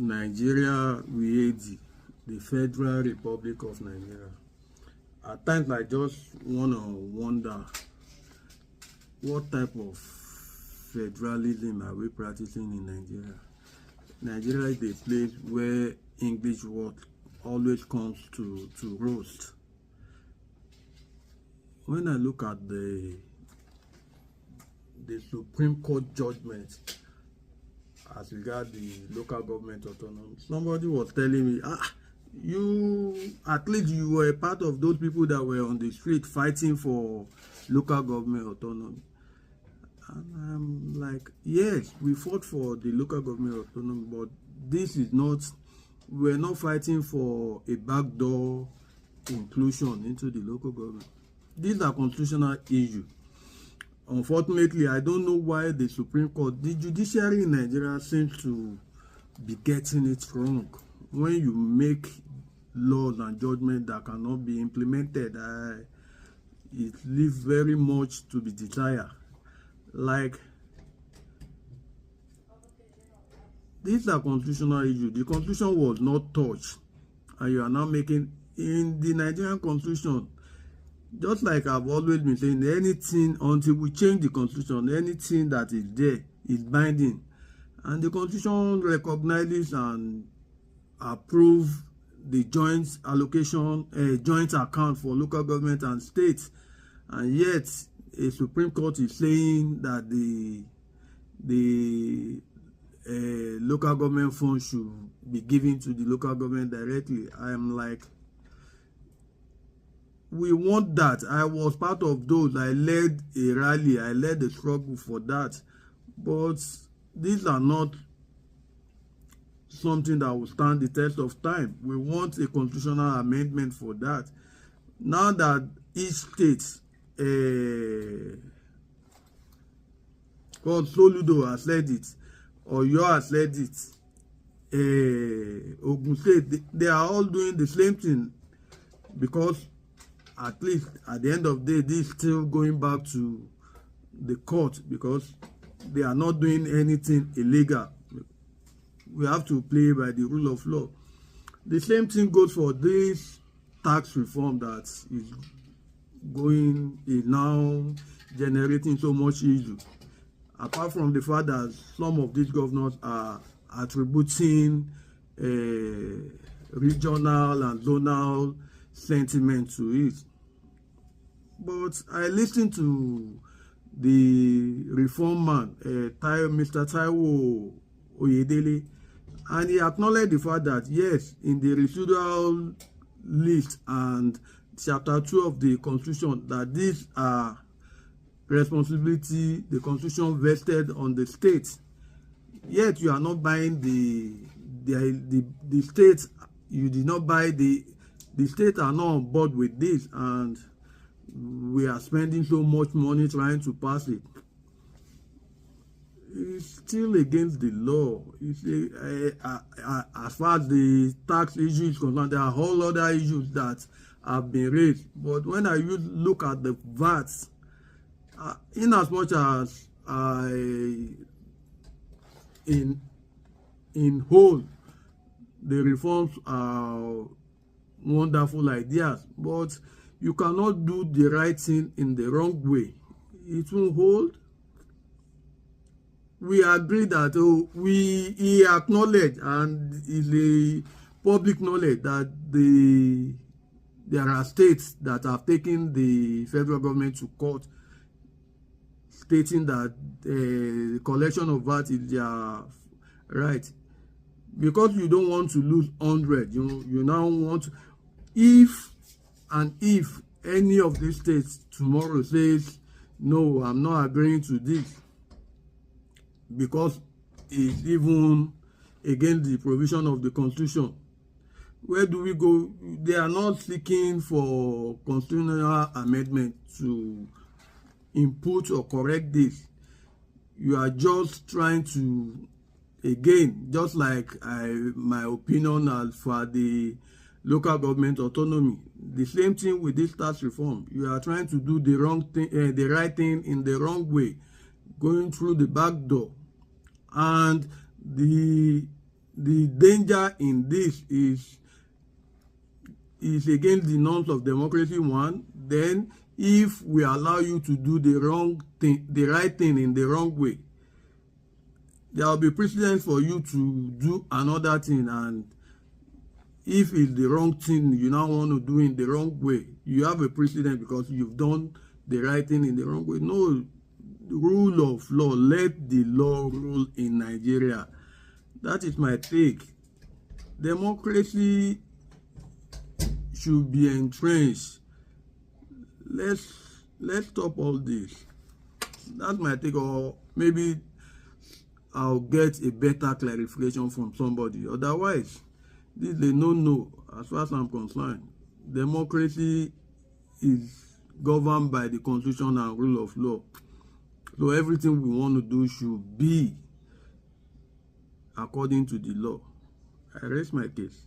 Nigeria VAD, the Federal Republic of Nigeria. At times I just wanna wonder what type of federalism are we practicing in Nigeria? Nigeria is a place where English word always comes to roast. When I look at the Supreme Court judgment as regards the local government autonomy, somebody was telling me, you at least you were a part of those people that were on the street fighting for local government autonomy. And I'm like, yes, we fought for the local government autonomy, but this is not, we're not fighting for a backdoor inclusion into the local government. These are constitutional issues. Unfortunately, I don't know why the Supreme Court, the judiciary in Nigeria seems to be getting it wrong. When you make laws and judgments that cannot be implemented, it leaves very much to be desired. Like, these are constitutional issues. The constitution was not touched, and you are now making, in the Nigerian constitution, just like I've always been saying, anything, until we change the constitution, anything that is there is binding. And the constitution recognizes and approves the joint allocation, joint account for local government and states. And yet, a Supreme Court is saying that the local government funds should be given to the local government directly. I am like, we want that. I was part of those. I led a rally. I led a struggle for that. But these are not something that will stand the test of time. We want a constitutional amendment for that. Now that each state, Soludo has led it, Oyo has led it, Ogun State, they are all doing the same thing, because at least at the end of the day, this is still going back to the court, because they are not doing anything illegal. We have to play by the rule of law. The same thing goes for this tax reform that is now generating so much issue. Apart from the fact that some of these governors are attributing regional and zonal sentiment to it. But I listened to the reform man, Mr. Taiwo Oyedele, and he acknowledged the fact that yes, in the residual list and chapter 2 of the constitution, that these are responsibility the constitution vested on the states. Yet you are not buying the states. You did not buy the states are not on board with this, and we are spending so much money trying to pass it. It's still against the law. As far as the tax issue is concerned, there are whole other issues that have been raised. But when I look at the VAT, in as much as in whole, the reforms are wonderful ideas, but you cannot do the right thing in the wrong way. It won't hold. We agree that he acknowledged, and is a public knowledge, that there are states that have taken the federal government to court, stating that the collection of VAT is their right. Because you don't want to lose 100, you now want, if any of these states tomorrow says, no, I'm not agreeing to this, because it's even against the provision of the constitution, where do we go? They are not seeking for constitutional amendment to input or correct this. You are just trying to, again, just like my opinion as for the local government autonomy, the same thing with this tax reform. You are trying to do the wrong thing, the right thing in the wrong way, going through the back door. And the the danger in this is against the norms of democracy, one. Then if we allow you to do the wrong thing, the right thing in the wrong way, there will be precedent for you to do another thing, and if it's the wrong thing you now want to do in the wrong way, you have a precedent because you've done the right thing in the wrong way. No, rule of law, let the law rule in Nigeria. That is my take. Democracy should be entrenched. Let's stop all this. That's my take, or maybe I'll get a better clarification from somebody. Otherwise, this is a no-no as far as I'm concerned. Democracy is governed by the constitution and rule of law. So everything we want to do should be according to the law. I raise my case.